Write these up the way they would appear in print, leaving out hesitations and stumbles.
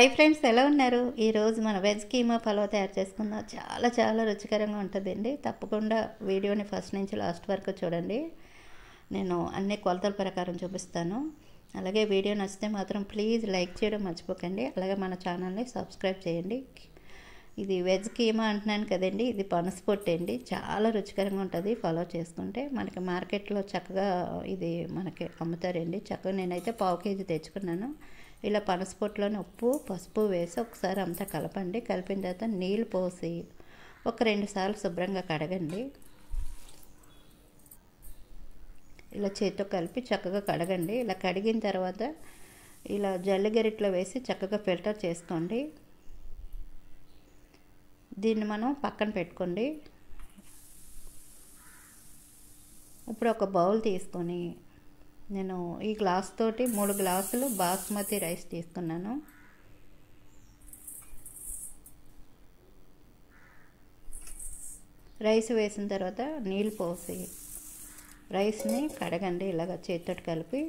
Hi friends, ఎలా ఉన్నారు? ఈరోజు మన వెజ్ కీమా పలావ్ తయారు చేసుకుందాం. చాలా రుచికరంగా ఉంటుందండి. తప్పకుండా వీడియోని ఫస్ట్ నుంచి లాస్ట్ వరకు చూడండి. నేను అన్ని కొలతల ప్రకారం చూపిస్తాను. అలాగే వీడియో నచ్చితే మాత్రం ప్లీజ్ లైక్ చేయడం మర్చిపోకండి. అలాగే మన ఛానల్ని సబ్స్క్రైబ్ చేయండి. ఇది వెజ్ కీమా అంటున్నాను కదండి, ఇది పనసపొట్టు అండి. చాలా రుచికరంగా ఉంటుంది పలావ్ చేసుకుంటే. మనకి మార్కెట్లో చక్కగా ఇది మనకి అమ్ముతారండి. చక్కగా నేనైతే పావు కేజీ తెచ్చుకున్నాను. ఇలా పనసపొట్టులోని ఉప్పు పసుపు వేసి ఒకసారి అంతా కలపండి. కలిపిన తర్వాత నీళ్ళు పోసి ఒక 2 సార్లు శుభ్రంగా కడగండి. ఇలా చేతితో కలిపి చక్కగా కడగండి. ఇలా కడిగిన తర్వాత ఇలా జల్లి గరిటలో వేసి చక్కగా ఫిల్టర్ చేసుకోండి. దీన్ని మనం పక్కన పెట్టుకోండి. ఇప్పుడు ఒక బౌల్ తీసుకొని నేను ఈ గ్లాస్ తోటి 3 గ్లాసులు బాస్మతి రైస్ తీసుకున్నాను. రైస్ వేసిన తర్వాత నీళ్ళు పోసి రైస్ని కడగండి. ఇలాగ చేతితో కలిపి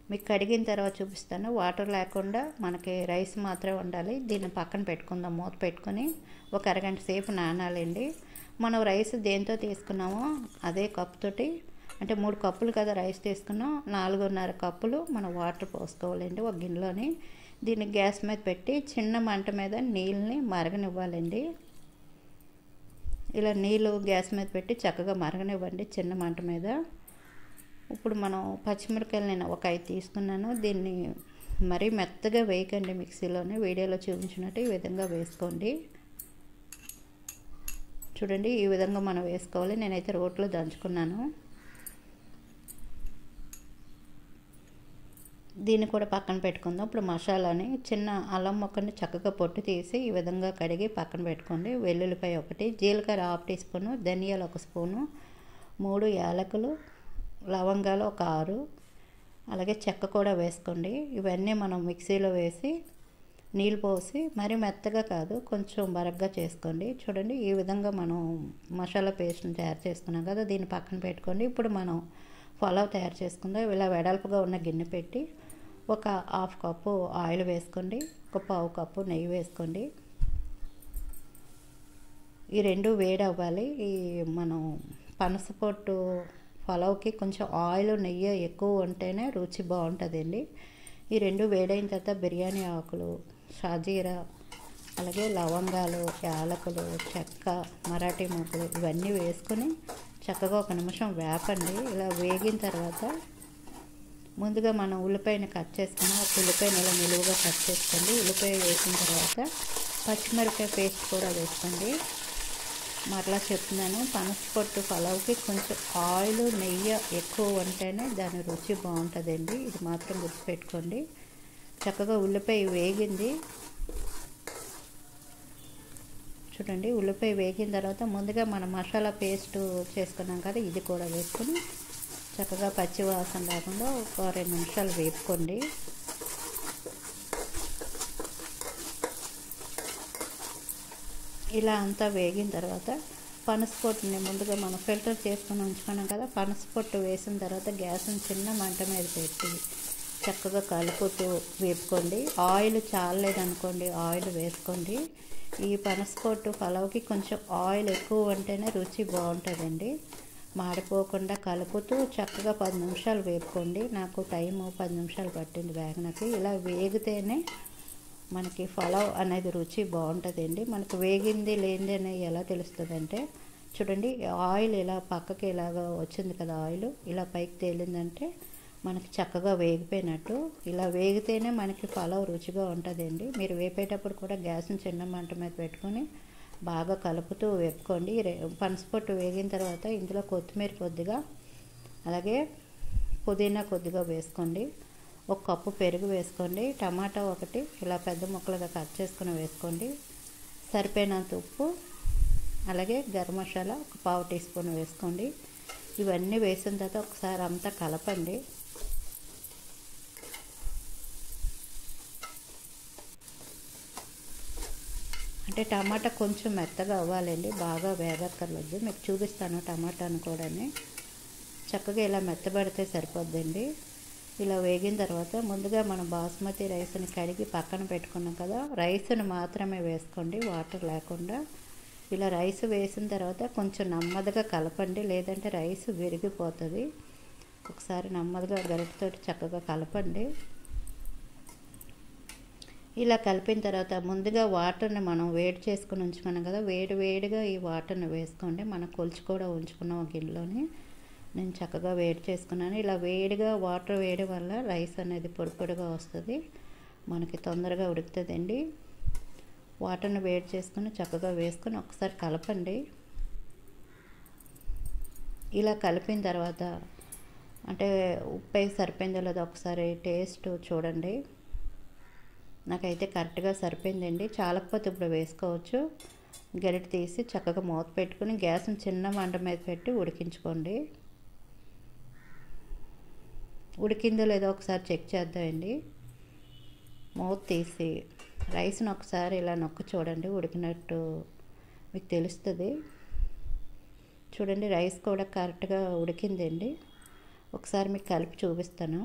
మీకు కడిగిన తర్వాత చూపిస్తాను. వాటర్ లేకుండా మనకి రైస్ మాత్రమే ఉండాలి. దీన్ని పక్కన పెట్టుకుందాం. మూత పెట్టుకొని ఒక అరగంట సేపు నానాలండి. మనం రైస్ దేంతో తీసుకున్నామో అదే కప్పుతోటి, అంటే 3 కప్పులు కదా రైస్ తీసుకున్నాం, 4.5 కప్పులు మనం వాటర్ పోసుకోవాలండి ఒక గిన్నెలోని. దీన్ని గ్యాస్ మీద పెట్టి చిన్న మంట మీద నీళ్ళని మరగనివ్వాలండి. ఇలా నీళ్ళు గ్యాస్ మీద పెట్టి చక్కగా మరగనివ్వండి చిన్న మంట మీద. ఇప్పుడు మనం పచ్చిమిరపకాయలు నేను ఒక 5 తీసుకున్నాను. దీన్ని మరీ మెత్తగా వేయకండి మిక్సీలోనే, వీడియోలో చూపించినట్టు ఈ విధంగా వేసుకోండి. చూడండి, ఈ విధంగా మనం వేసుకోవాలి. నేనైతే రోట్లో దంచుకున్నాను. దీన్ని కూడా పక్కన పెట్టుకుందాం. ఇప్పుడు మసాలాని చిన్న అల్లం ముక్కని చక్కగా పొట్టు తీసి ఈ విధంగా కడిగి పక్కన పెట్టుకోండి. వెల్లుల్లిపాయ 1, జీలకర్ర 1/2 టీ స్పూను, ధనియాలు 1 స్పూను, 3 యాలకులు, లవంగాలు ఒక 6, అలాగే చెక్క కూడా వేసుకోండి. ఇవన్నీ మనం మిక్సీలో వేసి నీళ్ళు పోసి మరీ మెత్తగా కాదు, కొంచెం బరగ్గా చేసుకోండి. చూడండి, ఈ విధంగా మనం మసాలా పేస్ట్ని తయారు చేసుకున్నాం కదా, దీన్ని పక్కన పెట్టుకోండి. ఇప్పుడు మనం పలావ్ తయారు చేసుకుందాం. ఇలా వెడల్పుగా ఉన్న గిన్నె పెట్టి ఒక 1/2 కప్పు ఆయిల్ వేసుకోండి. ఒక పావు కప్పు నెయ్యి వేసుకోండి. ఈ 2 వేడి అవ్వాలి. ఈ మనం పనసపొట్టు పలావ్కి కొంచెం ఆయిల్ నెయ్యి ఎక్కువ ఉంటేనే రుచి బాగుంటుందండి. ఈ 2 వేడైన తర్వాత బిర్యానీ ఆకులు, షాజీరా, అలాగే లవంగాలు, యాలకులు, చెక్క, మరాఠీ మొగ్గలు ఇవన్నీ వేసుకొని చక్కగా 1 నిమిషం వేపండి. ఇలా వేగిన తర్వాత ముందుగా మనం ఉల్లిపాయని కట్ చేసుకున్నాం. ఉల్లిపాయని ఇలా నిలువుగా కట్ చేసుకోండి. ఉల్లిపాయ వేసిన తర్వాత పచ్చిమిరపకాయ పేస్ట్ కూడా వేసుకోండి. మరలా చెప్తున్నాను, పనసపొట్టు పలావ్కి కొంచెం ఆయిల్ నెయ్యి ఎక్కువ ఉంటేనే దాని రుచి బాగుంటుందండి. ఇది మాత్రం గుర్తుపెట్టుకోండి. చక్కగా ఉల్లిపాయ వేగింది. చూడండి, ఉల్లిపాయ వేగిన తర్వాత ముందుగా మనం మసాలా పేస్ట్ చేసుకున్నాం కదా, ఇది కూడా వేసుకొని చక్కగా పచ్చి వాసన లేకుండా ఒక 2 నిమిషాలు వేపుకోండి. ఇలా అంతా వేగిన తర్వాత పనసపొట్టుని ముందుగా మనం ఫిల్టర్ చేసుకుని ఉంచుకున్నాం కదా, పనసపొట్టు వేసిన తర్వాత గ్యాస్ని చిన్న మంట మీద పెట్టి చక్కగా కలుపుతూ వేపుకోండి. ఆయిల్ చాలలేదనుకోండి, ఆయిల్ వేసుకోండి. ఈ పనసపొట్టు పలావ్కి కొంచెం ఆయిల్ ఎక్కువ ఉంటేనే రుచి బాగుంటుందండి. మాడిపోకుండా కలుపుతూ చక్కగా 10 నిమిషాలు వేపుకోండి. నాకు టైము 10 నిమిషాలు పట్టింది వేగనకి. ఇలా వేగితేనే మనకి పలావ్ అనేది రుచి బాగుంటుందండి. మనకు వేగింది లేనిది అనేది ఎలా తెలుస్తుందంటే, చూడండి, ఆయిల్ ఇలా పక్కకి ఇలాగ వచ్చింది కదా, ఆయిల్ ఇలా పైకి తేలిందంటే మనకి చక్కగా వేగిపోయినట్టు. ఇలా వేగితేనే మనకి పలావ్ రుచిగా ఉంటుందండి. మీరు వేపేటప్పుడు కూడా గ్యాస్ని చిన్న మంట మీద పెట్టుకొని బాగా కలుపుతూ వేపుకోండి. పనసపొట్టు వేగిన తర్వాత ఇందులో కొత్తిమీర కొద్దిగా, అలాగే పుదీనా కొద్దిగా వేసుకోండి. 1 కప్పు పెరుగు వేసుకోండి. టమాటా 1 ఇలా పెద్ద ముక్కలుగా కట్ చేసుకుని వేసుకోండి. సరిపోయినంత ఉప్పు, అలాగే గరం మసాలా 1 పావు టీ స్పూన్ వేసుకోండి. ఇవన్నీ వేసిన తర్వాత ఒకసారి అంతా కలపండి. అంటే టమాటా కొంచెం మెత్తగా అవ్వాలండి, బాగా వేగక్కర్లేదు. మీకు చూపిస్తాను టమాటాను కూడా. చక్కగా ఇలా మెత్తబడితే సరిపోద్దండి. ఇలా వేగిన తర్వాత ముందుగా మనం బాస్మతి రైస్ని కడిగి పక్కన పెట్టుకున్నాం కదా, రైస్ని మాత్రమే వేసుకోండి, వాటర్ లేకుండా. ఇలా రైస్ వేసిన తర్వాత కొంచెం నెమ్మదిగా కలపండి, లేదంటే రైస్ విరిగిపోతుంది. ఒకసారి నెమ్మదిగా గరిటెతోటి చక్కగా కలపండి. ఇలా కలిపిన తర్వాత ముందుగా వాటర్ని మనం వేడి చేసుకుని ఉంచుకున్నాం కదా, వేడిగా ఈ వాటర్ని వేసుకోండి. మనం కొలిచి కూడా ఉంచుకున్నాం ఒక గిన్నెలోని. నేను చక్కగా వేడి చేసుకున్నాను. ఇలా వేడిగా వాటర్ వేయడం వల్ల రైస్ అనేది పొడిగా వస్తుంది, మనకి తొందరగా ఉడుకుతుందండి. వాటర్ని వేడి చేసుకుని చక్కగా వేసుకొని ఒకసారి కలపండి. ఇలా కలిపిన తర్వాత అంటే ఉప్పు సరిపోయిందో లేదో ఒకసారి టేస్ట్ చూడండి. నాకైతే కరెక్ట్గా సరిపోయిందండి. చాలకపోతే ఇప్పుడు వేసుకోవచ్చు. గరిటె తీసి చక్కగా మూత పెట్టుకుని గ్యాస్ని చిన్న మంట మీద పెట్టి ఉడికించుకోండి. ఉడికిందో లేదో ఒకసారి చెక్ చేద్దామండి. మూత తీసి రైస్ని ఒకసారి ఇలా నొక్కి చూడండి, ఉడికినట్టు మీకు తెలుస్తుంది. చూడండి, రైస్ కూడా కరెక్ట్గా ఉడికిందండి. ఒకసారి మీకు కలిపి చూపిస్తాను.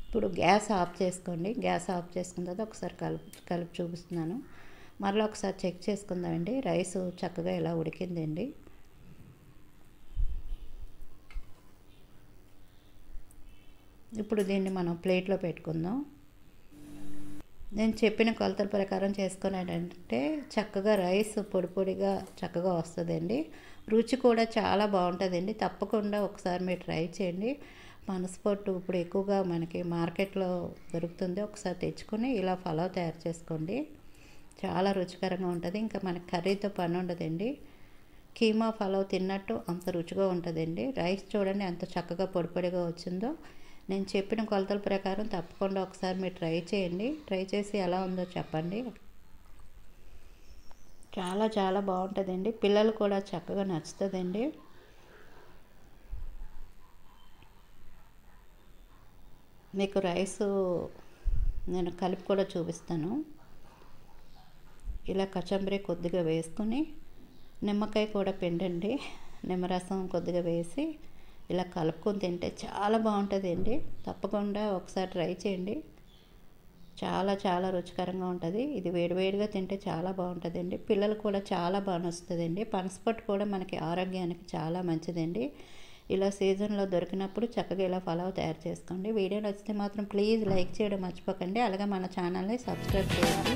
ఇప్పుడు గ్యాస్ ఆఫ్ చేసుకోండి. గ్యాస్ ఆఫ్ చేసుకున్న తర్వాత ఒకసారి కలిపి చూపిస్తున్నాను. మరలా ఒకసారి చెక్ చేసుకుందామండి. రైస్ చక్కగా ఇలా ఉడికిందండి. ఇప్పుడు దీన్ని మనం ప్లేట్లో పెట్టుకుందాం. నేను చెప్పిన కొలతల ప్రకారం చేసుకున్నాడంటే చక్కగా రైస్ పొడిగా చక్కగా వస్తుందండి. రుచి కూడా చాలా బాగుంటుందండి. తప్పకుండా ఒకసారి మీరు ట్రై చేయండి. పనసపొట్టు ఇప్పుడు ఎక్కువగా మనకి మార్కెట్లో దొరుకుతుంది. ఒకసారి తెచ్చుకొని ఇలా పలావ్ తయారు చేసుకోండి, చాలా రుచికరంగా ఉంటుంది. ఇంకా మనకి కర్రీతో పని ఉండదండి. కీమా పలావ్ తిన్నట్టు అంత రుచిగా ఉంటుందండి. రైస్ చూడండి ఎంత చక్కగా పొడిగా వచ్చిందో. నేను చెప్పిన కొలతల ప్రకారం తప్పకుండా ఒకసారి మీరు ట్రై చేయండి. ట్రై చేసి ఎలా ఉందో చెప్పండి. చాలా బాగుంటుందండి. పిల్లలు కూడా చక్కగా నచ్చుతుందండి. మీకు రైసు నేను కలిపి కూడా చూపిస్తాను. ఇలా కచంబరి కొద్దిగా వేసుకొని నిమ్మకాయ కూడా పిండండి, నిమ్మరసం కొద్దిగా వేసి ఇలా కలుపుకొని తింటే చాలా బాగుంటుందండి. తప్పకుండా ఒకసారి ట్రై చేయండి. చాలా రుచికరంగా ఉంటుంది. ఇది వేడిగా తింటే చాలా బాగుంటుందండి. పిల్లలు కూడా చాలా బాగా నచ్చుతుందండి. పనసపొట్టు కూడా మనకి ఆరోగ్యానికి చాలా మంచిదండి. ఇలా సీజన్లో దొరికినప్పుడు చక్కగా ఇలా పలావ్ తయారు చేసుకోండి. వీడియో నచ్చితే మాత్రం ప్లీజ్ లైక్ చేయడం మర్చిపోకండి. అలాగే మన ఛానల్ని సబ్స్క్రైబ్ చేయండి.